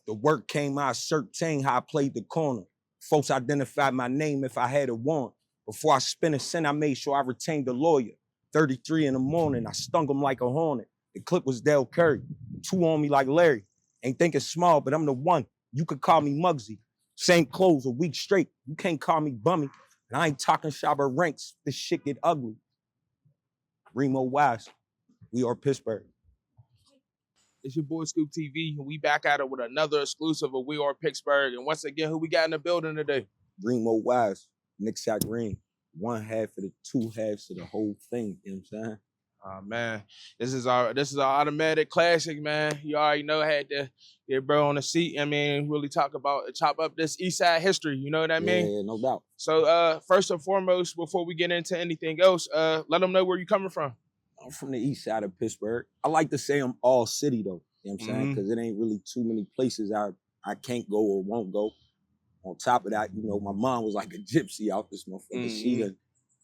The work came out certain how I played the corner. Folks identified my name if I had a warrant. Before I spent a cent, I made sure I retained a lawyer. 33 in the morning, I stung him like a hornet. The clip was Del Curry. 2 on me like Larry. Ain't thinking small, but I'm the one. You could call me Muggsy. Same clothes a week straight. You can't call me bummy. And I ain't talking shop or ranks. This shit get ugly. Reemo Wize. We are Pittsburgh. It's your boy Scoop TV. We back at it with another exclusive of We Are Pittsburgh. And once again, who we got in the building today? Reemo Wize, Nick Green. 1 half of the 2 halves of the whole thing. You know what I'm saying? Oh man, this is our automatic classic, man. You already know I had to get bro on the seat. I mean, really chop up this East Side history. You know what I mean? Yeah, no doubt. So first and foremost, before we get into anything else, let them know where you coming from. I'm from the East Side of Pittsburgh. I like to say I'm all city though. You know what I'm saying? Because it ain't really too many places I can't go or won't go. On top of that, you know, my mom was like a gypsy out this motherfucker. She done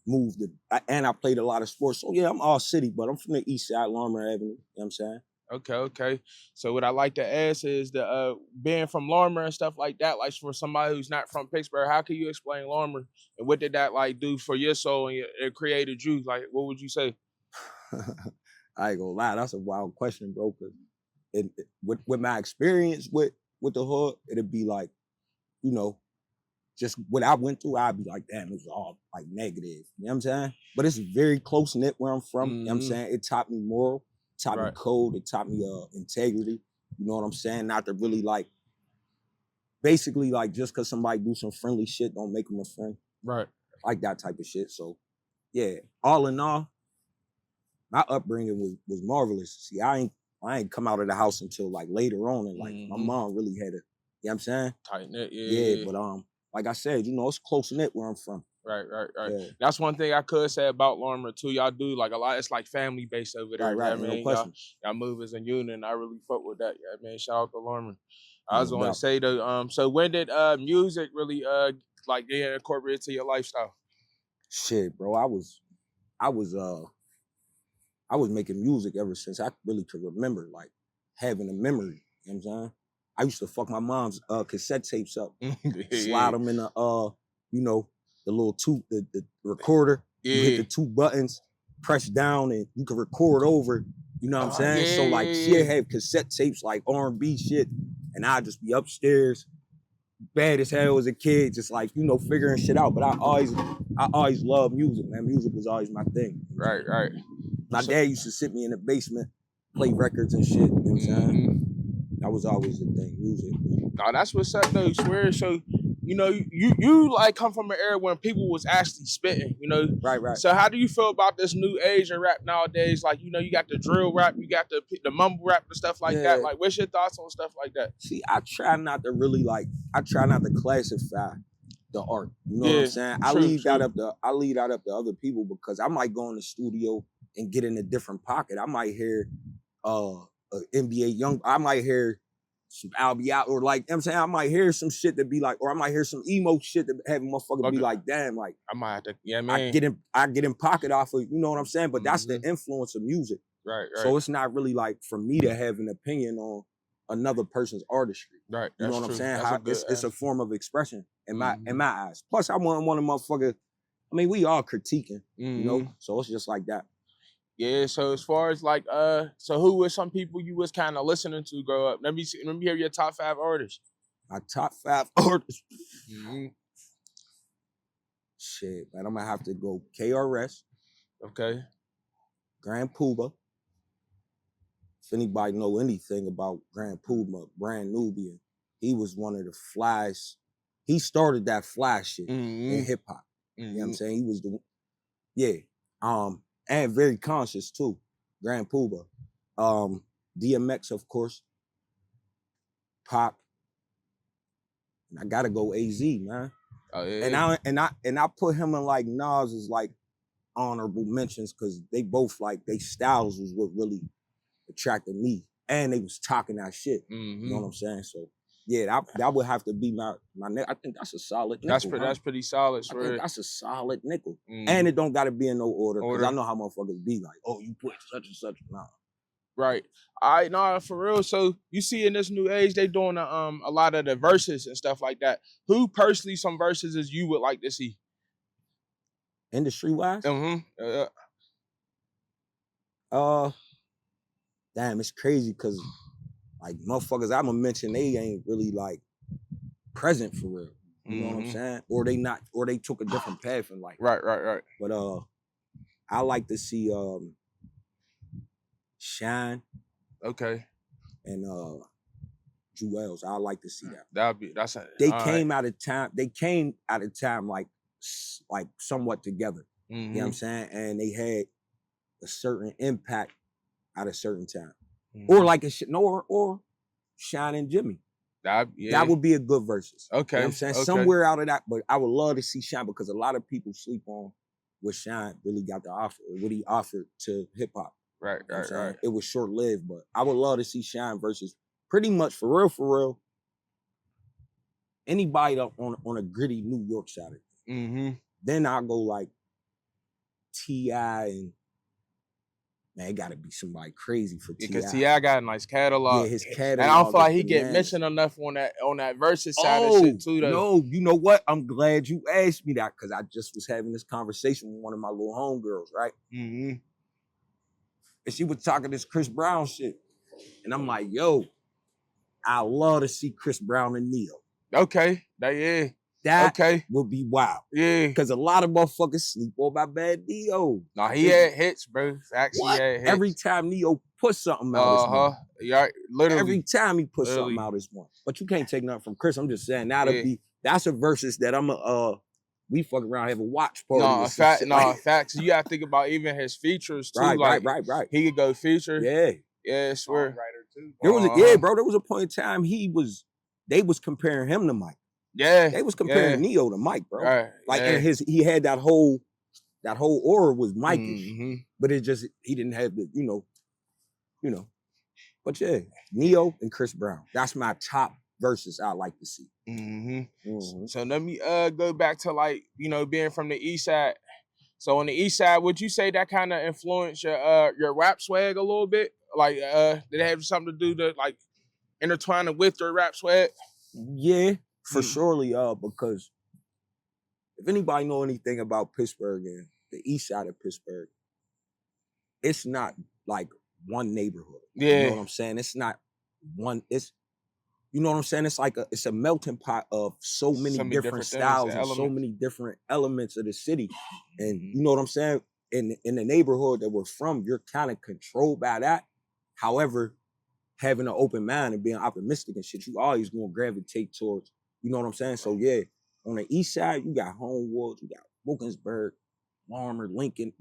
moved it, and I played a lot of sports. So yeah, I'm all city, but I'm from the East Side, Larmer Avenue. You know what I'm saying? Okay. So what I like to ask is being from Larmer and stuff like that, like for somebody who's not from Pittsburgh, how can you explain Larmer? And what did that like do for your soul and it created you? Like, what would you say? I ain't gonna lie, that's a wild question, bro. Cause with my experience with the hood, it'd be like, you know, just what I went through, I'd be like, damn, it was all like negative. You know what I'm saying? But it's very close-knit where I'm from. You know what I'm saying? It taught me moral, taught me code, it taught me integrity. You know what I'm saying? Not to really like, basically like just because somebody do some friendly shit, don't make them a friend. Right. Like that type of shit. So yeah, all in all, my upbringing was marvelous. See, I ain't come out of the house until like later on, and like my mom really had a, you know what I'm saying? Tight knit, yeah. But like I said, you know, it's close knit where I'm from. Right. Yeah. That's one thing I could say about Larmer too. Y'all do like a lot. It's like family based over there. Right. I mean, No question. y'all move as a unit. And I really fuck with that. Yeah, man. Shout out to Larmer. I was going to say though. So when did music really like get incorporated to your lifestyle? Shit, bro. I was making music ever since I really could remember, like having a memory. You know what I'm saying? I used to fuck my mom's cassette tapes up, slide them in the you know, the little the recorder. You hit the 2 buttons, press down, and you can record over. You know what I'm saying? So like, she'd have cassette tapes like R&B shit, and I'd just be upstairs, bad as hell as a kid, just like, you know, figuring shit out. But I always loved music, man. Music was always my thing. Right. My dad used to sit me in the basement, play records and shit. You know what I'm saying? That was always the thing, music. No, that's what's up though, swear. So, you know, you like come from an era when people was actually spitting, you know? Right. So how do you feel about this new age of rap nowadays? Like, you know, you got the drill rap, you got the mumble rap and stuff like that. Like, what's your thoughts on stuff like that? See, I try not to classify the art. You know what I'm saying? I leave that up to other people, because I might go in the studio and get in a different pocket. I might hear NBA Young, I might hear some Albie out, or like, you know what I'm saying, I might hear some shit that be like, or I might hear some emo shit that have a motherfucker be like, damn, like I might have to, yeah, man. I get in pocket off of, you know what I'm saying? But that's the influence of music. Right. So it's not really like for me to have an opinion on another person's artistry. Right. You know what I'm saying? It's a form of expression in my eyes. Plus, I want one of motherfuckers. I mean, we all critiquing, you know. So it's just like that. Yeah. So as far as like, so who were some people you was kind of listening to grow up? Let me hear your top 5 artists. My top 5 artists. Shit, man, I'm gonna have to go KRS. Okay. Grand Puba. If anybody know anything about Grand Puba, Brand Nubian, he was one of the flies. He started that fly shit in hip hop. You know what I'm saying? He was and very conscious too. Grand Puba. DMX, of course. Pop. And I gotta go AZ, man. Oh, yeah. And I put him in like Nas as like honorable mentions, because they both like, they styles was what really attracted me, and they was talking that shit. You know what I'm saying? So yeah, that would have to be my I think that's a solid nickel. That's pretty solid. I think that's a solid nickel. And it don't gotta be in no order, because I know how motherfuckers be like, oh, you put such and such. Nah. Right. All right, nah, for real. So you see in this new age, they doing a lot of the verses and stuff like that. Who personally some verses is you would like to see? Industry wise, Mm-hmm. damn, it's crazy because like motherfuckers I'ma mention, they ain't really like present for real. You know what I'm saying? Or they not, or they took a different path in life. Right. But I like to see Shine Okay. and Jewels. I like to see that. They came out of time. They came out of time like somewhat together. You know what I'm saying? And they had a certain impact at a certain time. Or like or Shine and Jimmy. That would be a good versus. Okay. You know what I'm saying? Somewhere out of that, but I would love to see Shine because a lot of people sleep on what Shine really got to offer, what he offered to hip hop. Right. It was short lived, but I would love to see Shine versus pretty much for real, anybody up on a gritty New York side of it. Then I'll go like T.I. and man, it gotta be somebody crazy for T.I. Because T.I. got a nice catalog. Yeah, his catalog. And I don't feel like he get mentioned enough on that versus side of shit too, though. No, you know what? I'm glad you asked me that because I just was having this conversation with one of my little homegirls, right? And she was talking this Chris Brown shit. And I'm like, yo, I love to see Chris Brown and Neo. Okay. That would be wild. Yeah. Because a lot of motherfuckers sleep on my bad Neo. No, he had hits, bro. Actually, he had hits. Every time Neo put something out, yeah, literally. Every time he put something out is one. But you can't take nothing from Chris. I'm just saying that's a versus that we fuck around have a watch party. Facts. You gotta think about even his features too. Right. He could go feature. Yeah, I swear. Too. There was a point in time they was comparing him to Mike. Yeah. They was comparing Neo to Mike, bro. Right. And he had that whole aura was Mike-ish. But it just he didn't have the, you know. But yeah, Neo and Chris Brown. That's my top verses I like to see. So let me go back to being from the East Side. So on the East Side, would you say that kind of influenced your rap swag a little bit? Like, did it have something to do to intertwine it with your rap swag? Yeah, for surely. Because if anybody know anything about Pittsburgh and the East Side of Pittsburgh, it's not like one neighborhood. Yeah. You know what I'm saying? It's not one. You know what I'm saying? It's like it's a melting pot of so many different styles and so many different elements of the city. And you know what I'm saying? In the neighborhood that we're from, you're kind of controlled by that. However, having an open mind and being optimistic and shit, you always gonna gravitate towards, you know what I'm saying? So yeah, on the East Side, you got Homewood, you got Wilkinsburg, Larmer, Lincoln,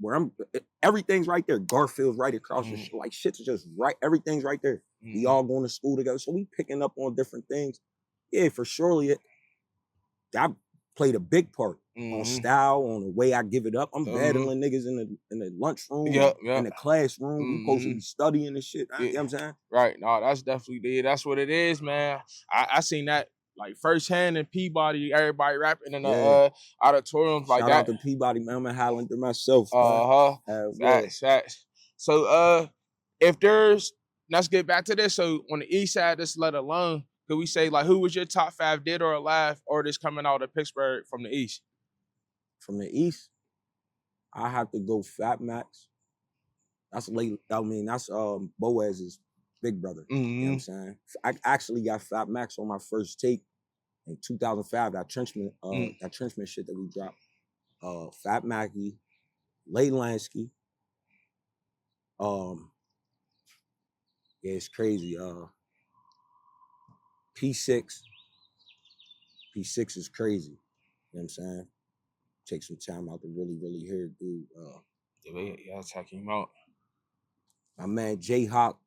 everything's right there. Garfield's right across the shit. Like shit's just right. Everything's right there. We all going to school together. So we picking up on different things. Yeah, for surely that played a big part on style, on the way I give it up. I'm battling niggas in the lunchroom, in the classroom. We supposed to be studying this shit. You know what I'm saying? Right. No, that's definitely that's what it is, man. I seen that firsthand in Peabody, everybody rapping in the auditoriums like that. Shout out to Peabody, man. I'm a Highlander myself. Facts. So if let's get back to this. So on the East Side, just let alone, could we say who was your top 5 dead or alive artists coming out of Pittsburgh from the East? From the East, I have to go Fat Max. That's that's Boaz's big brother. You know what I'm saying? I actually got Fat Max on my first tape in 2005. That Trenchman shit that we dropped. Fat Mackie, Lay Lansky. It's crazy. P6 is crazy. You know what I'm saying? Take some time out to really, really hear dude. Y'all checking him out. My man J-Hawk.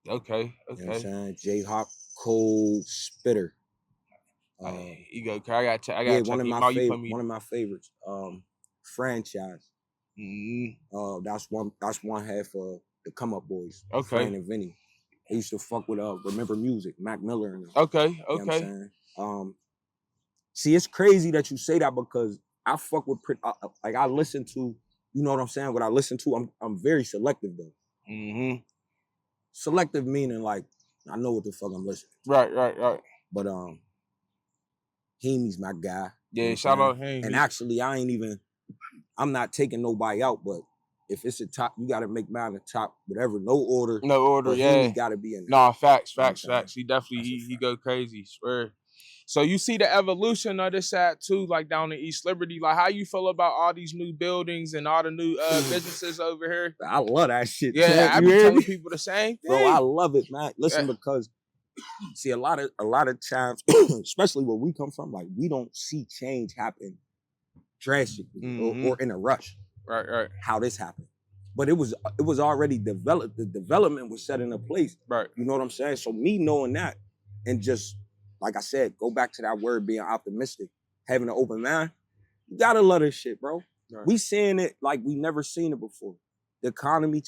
Okay. You know what I'm saying? J-Hawk, cold spitter. You go, I got one of my favorites. Franchise. That's one half of the Come Up Boys. Okay. Fran and Vinny. They used to fuck with Remember Music, Mac Miller and them. Okay. You know what I'm saying? See, it's crazy that you say that because I fuck with I listen to, you know what I'm saying? What I listen to, I'm very selective though. Mm-hmm. Selective meaning like I know what the fuck I'm listening to. Right. But Heemy's my guy. Yeah, shout out him. And actually I'm not taking nobody out, but if it's a top, you gotta make mine a top, whatever, no order. No order, but yeah. Heemy gotta be in there. Nah, facts. He definitely he go crazy, swear. So you see the evolution of this side too, like down in East Liberty. Like, how you feel about all these new buildings and all the new businesses over here? I love that shit. Yeah, I be telling people the same thing. Bro, I love it, man. Listen, because see, a lot of times, especially where we come from, like we don't see change happen drastically or in a rush. Right. How this happened. But it was already developed. The development was set in a place. Right. You know what I'm saying? So me knowing that and just, like I said, go back to that word being optimistic, having an open mind, you gotta love this shit, bro. Right. We seeing it like we never seen it before. The economy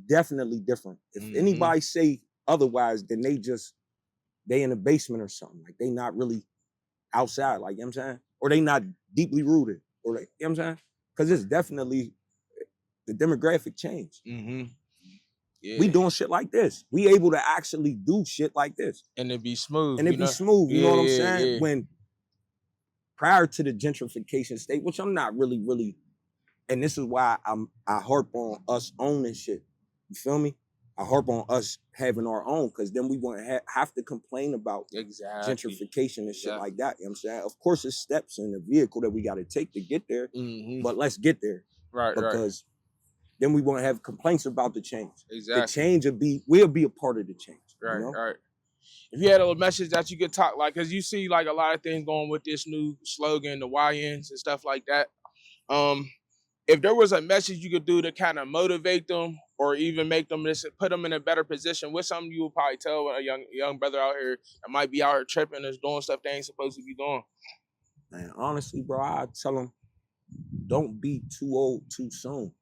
definitely different. If anybody say otherwise, then they in the basement or something. Like they not really outside, like, you know what I'm saying? Or they not deeply rooted. Or like, you know what I'm saying? Because it's definitely the demographic change. Yeah. We doing shit like this. We able to actually do shit like this. And it be smooth. And it be smooth, you know what I'm saying? Yeah. When prior to the gentrification state, which I'm not really, and this is why I harp on us owning shit. You feel me? I harp on us having our own, because then we won't have to complain about gentrification and shit like that. You know what I'm saying? Of course, it's steps in the vehicle that we got to take to get there, but let's get there. Right, because then we won't have complaints about the change. Exactly. The change we'll be a part of the change. Right, you know? Right. If you had a message that you could talk, like, because you see like a lot of things going with this new slogan, the YNs and stuff like that. If there was a message you could do to kind of motivate them or even make them put them in a better position, what's something you would probably tell a young brother out here that might be out here tripping and doing stuff they ain't supposed to be doing? Man, honestly, bro, I tell them, don't be too old too soon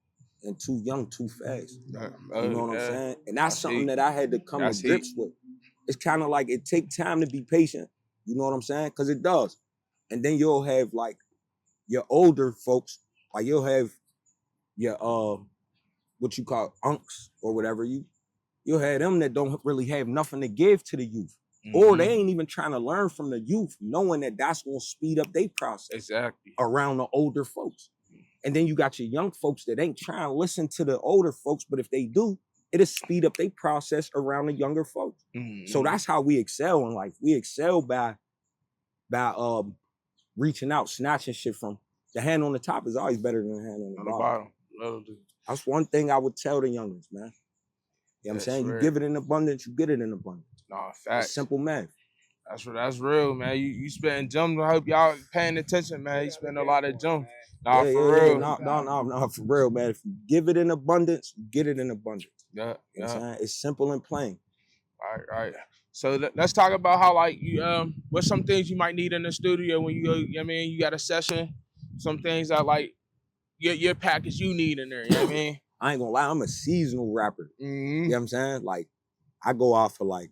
and too young too fast. You know what I'm saying? And that's something that I had to come to grips with. It's kind of like it takes time to be patient. You know what I'm saying? Because it does. And then you'll have like your older folks, like you'll have your what you call unks or whatever, you'll have them that don't really have nothing to give to the youth. Or they ain't even trying to learn from the youth, knowing that that's gonna speed up their process around the older folks. And then you got your young folks that ain't trying to listen to the older folks, but if they do, it'll speed up their process around the younger folks. So that's how we excel in life. We excel by reaching out, snatching shit from the hand on the top is always better than the hand on the bottom. That's one thing I would tell the youngins, man. You know what I'm saying? You give it in abundance, you get it in abundance. Nah, facts. It's simple math. That's real, man. You spending gems. I hope y'all paying attention, man. You spend a lot of gems. Nah, for real. No, for real, man. If you give it in abundance, you get it in abundance. Yeah. You know what I'm saying? It's simple and plain. Right. So let's talk about how, like, you what's some things you might need in the studio when you go, you know what I mean, you got a session, some things that like your package you need in there, you know what I mean? I ain't gonna lie, I'm a seasonal rapper. You know what I'm saying? Like, I go off for like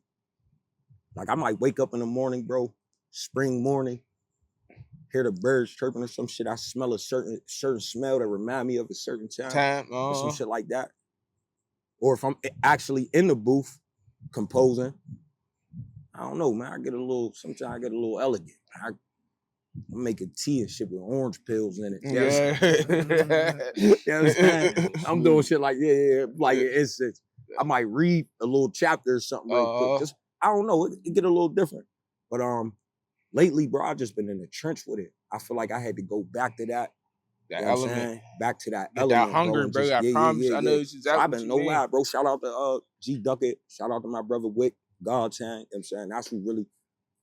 I might wake up in the morning, bro, spring morning, hear the birds chirping or some shit. I smell a certain smell that remind me of a certain time. Or some shit like that. Or if I'm actually in the booth composing, I don't know, man. Sometimes I get a little elegant. I'm making tea and shit with orange pills in it. You know what I'm saying? I'm doing shit like, like an instance. I might read a little chapter or something real quick. Just, I don't know, it get a little different. But lately, bro, I've just been in the trench with it. I feel like I had to go back to that. That element. Back to that Get element. That hunger, bro. I promise. I know it's exactly so I've been no lie, bro. Shout out to G Duckett. Shout out to my brother Wick, God's hand. You know what I'm saying? That's who really,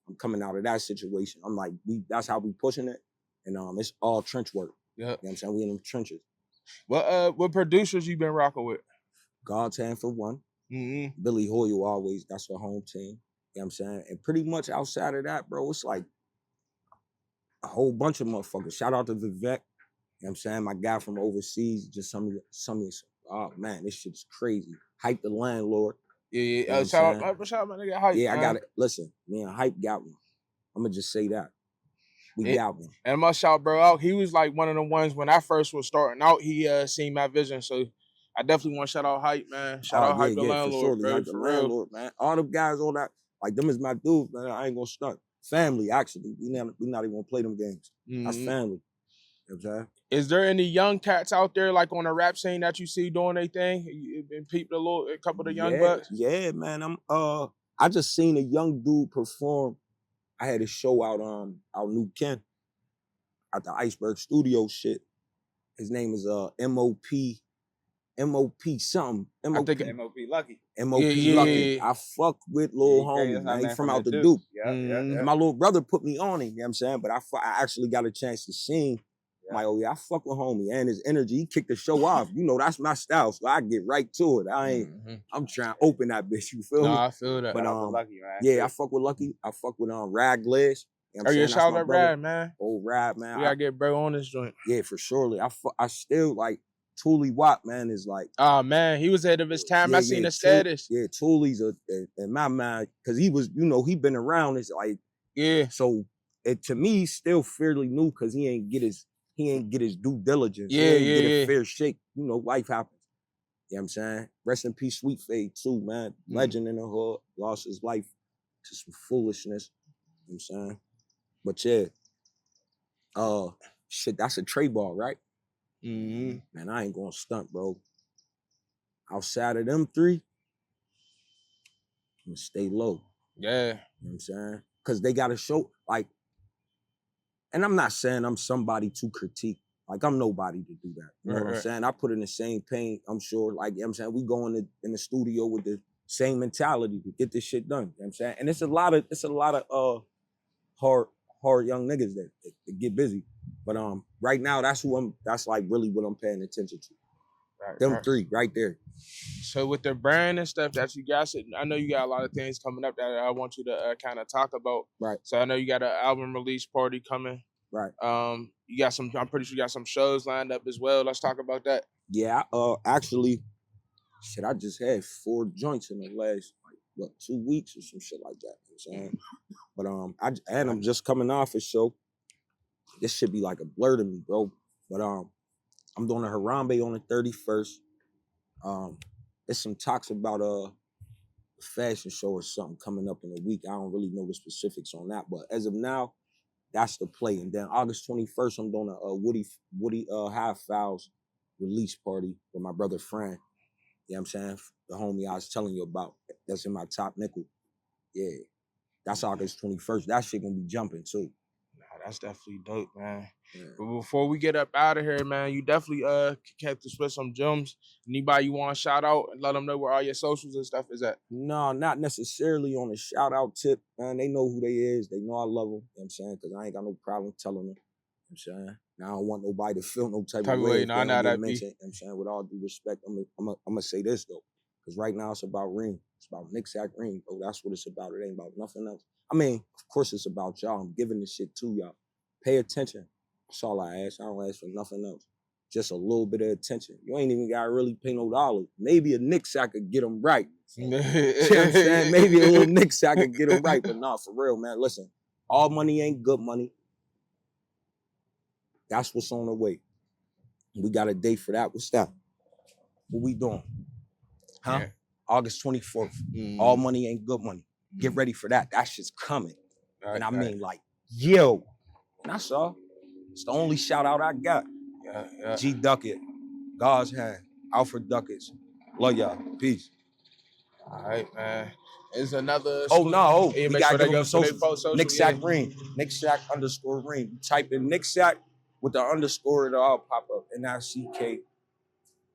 I'm coming out of that situation. I'm like, that's how we pushing it. And it's all trench work. Yeah. You know what I'm saying? We in them trenches. What producers you been rocking with? God's hand for one. Billy Hoyle always, that's the home team. You know what I'm saying? And pretty much outside of that, bro, it's like a whole bunch of motherfuckers. Shout out to Vivek. You know what I'm saying? My guy from overseas, just some oh man, this shit's crazy. Hype the landlord. Yeah. You know shout out my nigga Hype. Yeah, man. I got it. Listen, me and Hype got one. I'm gonna just say that. We got one. And my shout bro out, he was like one of the ones when I first was starting out, he seen my vision. So I definitely want to shout out Hype, man. Shout Oh out Hype the for landlord, sure. bro, Like the for real. landlord, man. All them guys, all that, like them is my dudes, man. I ain't gonna stunt. Family, actually. We not even gonna play them games. That's family. You know what I'm saying? Is there any young cats out there like on the rap scene that you see doing their thing? You been peeped a couple of the young bucks? Yeah, man. I just seen a young dude perform. I had a show out New Kent at the Iceberg Studio shit. His name is M.O.P. M.O.P. something. I think M.O.P. Lucky. M.O.P. Lucky. I fuck with Lil Homie, man. He from out the Duke. Yeah. My little brother put me on him, you know what I'm saying? But I actually got a chance to sing. I'm like, oh yeah, I fuck with Homie. And his energy, he kicked the show off. You know, that's my style, so I get right to it. I'm trying to open that bitch, you feel me? I feel that. But Lucky, man. yeah, I fuck with Lucky. I fuck with Rag Gliz. You know oh yeah, shout out Rad, man. Old Rad, man. We gotta get bro on this joint. Yeah, for surely. I still like Thule Watt, man, is like. Oh man, he was ahead of his time. I seen the status. Yeah, Thule's in my mind, because he was, you know, he been around. It's like, yeah. So to me, he's still fairly new because he ain't get his due diligence. Yeah, he ain't get a fair shake. You know, life happens. You know what I'm saying? Rest in peace, Sweet Fade too, man. Legend in the hood, lost his life to some foolishness. You know what I'm saying? But yeah, shit, that's a tray ball, right? Man, I ain't gonna stunt, bro. Outside of them three, I'm gonna stay low. Yeah. You know what I'm saying? Because they got to show, like, and I'm not saying I'm somebody to critique. Like, I'm nobody to do that. You know what I'm saying? I put in the same pain, I'm sure. Like, you know what I'm saying? We go in the studio with the same mentality to get this shit done. You know what I'm saying? And it's a lot of hard young niggas that get busy. But right now, that's like really what I'm paying attention to. Them three right there. So with the brand and stuff that you got, I know you got a lot of things coming up that I want you to kind of talk about. Right. So I know you got an album release party coming. Right. You got I'm pretty sure you got some shows lined up as well. Let's talk about that. Yeah, actually, shit, I just had 4 joints in the last, 2 weeks or some shit like that. You know what I'm saying? But I'm just coming off a show. This should be like a blur to me, bro. But I'm doing a Harambe on the 31st. There's some talks about a fashion show or something coming up in a week. I don't really know the specifics on that, but as of now, that's the play. And then August 21st, I'm doing a Woody High Files release party with my brother Fran. You know what I'm saying? The homie I was telling you about. That's in my top nickel. Yeah. That's August 21st. That shit gonna be jumping too. That's definitely dope, man. Yeah. But before we get up out of here, man, you definitely kept to split some gems. Anybody you want to shout out and let them know where all your socials and stuff is at? No, not necessarily on a shout out tip, man. They know who they is. They know I love them. You know what I'm saying? Because I ain't got no problem telling them. You know what I'm saying? Now I don't want nobody to feel no type of way. No, I know that be. You know what I'm saying? With all due respect, I'm gonna say this though. Because right now it's about Reem. It's about Nick Sack Reem, bro. That's what it's about. It ain't about nothing else. I mean, of course it's about y'all. I'm giving this shit to y'all. Pay attention. That's all I ask. I don't ask for nothing else. Just a little bit of attention. You ain't even gotta really pay no dollars. Maybe a Nick Sack could get them right. You know what I'm saying? Maybe a little Nick Sack could get them right. But nah, for real, man. Listen, all money ain't good money. That's what's on the way. We got a date for that. What's that? What we doing? Huh? Yeah. August 24th. All money ain't good money. Get ready for that. That shit's coming. And I mean, like, yo. And that's all. It's the only shout out I got. Yeah. G Duckett, God's Hand, Alfred Duckett's. Love y'all. Peace. All right, man. It's another. Oh, no. Yeah, we got to give them social. Nick Sack Reem. Nick Sack _Reem. You type in Nick Sack with the underscore, it'll all pop up. NICK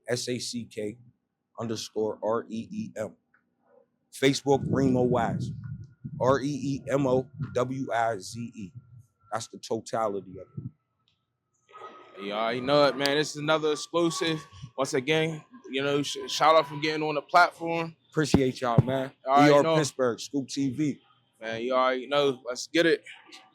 SACK _REEM. Facebook, Reemo Wize. REEMOWIZE. That's the totality of it. You already know it, man. This is another exclusive. Once again, you know, shout out for getting on the platform. Appreciate y'all, man. We are Pittsburgh, Scoop TV. Man, you already know. Let's get it.